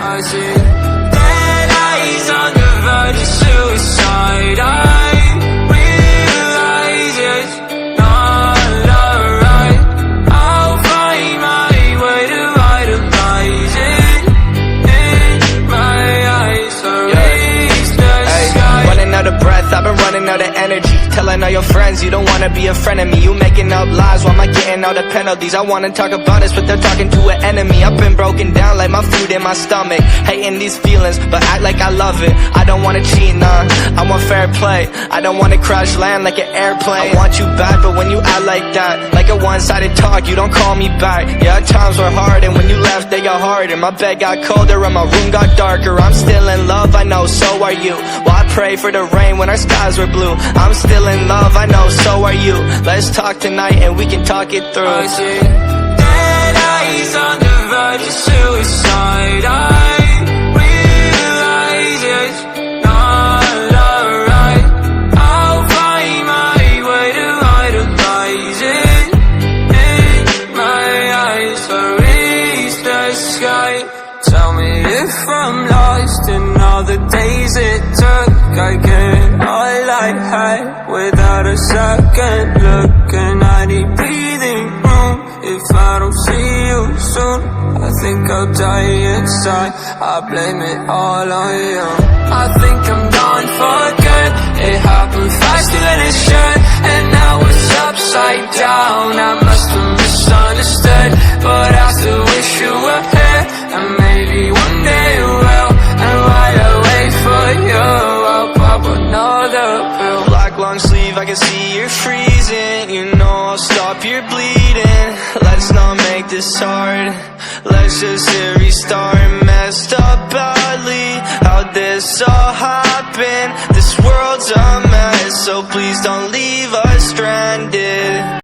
I see dead eyes on the verge of suicide. I realize it's not alright. I'll find my way to idolize it in my eyes. So reach the sky. Running out of breath, I've been running out of energy. Telling all your friends you don't wanna be a friend of me. You making up lies, why am I getting all the penalties? I wanna talk about this, but they're talking to an enemy. I've been broken down like my food in my stomach. Hating these feelings, but act like I love it. I don't wanna cheat, nah, I want fair play. I don't wanna crash land like an airplane. I want you back, but when you act like that, like a one-sided talk, you don't call me back. Yeah, times were hard, and when you left, they got harder. My bed got colder, and my room got darker. I'm still in love, I know, so are you. Well, I pray for the rain when our skies were blue. I'm still in love, I know, so are you. Let's talk tonight and we can talk it through. I see dead eyes on the verge of suicide. I realize it's not alright. I'll find my way to idolize it in my eyes. So reach the sky. Tell me if I'm lost in all the days it took. I get all I had without a second look, and I need breathing room. If I don't see you soon, I think I'll die inside. I blame it all on you. I think I'm gone for good. It happened faster than it should, and now it's upside down. I must have misunderstood, but I still wish you were here, and maybe one day you will. And while I wait for you, I'll pop another pill. Black long sleeve, I can see you're freezing. You know I'll stop your bleeding. Let's not make this hard. Let's just hit restart. Messed up badly, how'd this all happen? This world's a mess, so please don't leave us.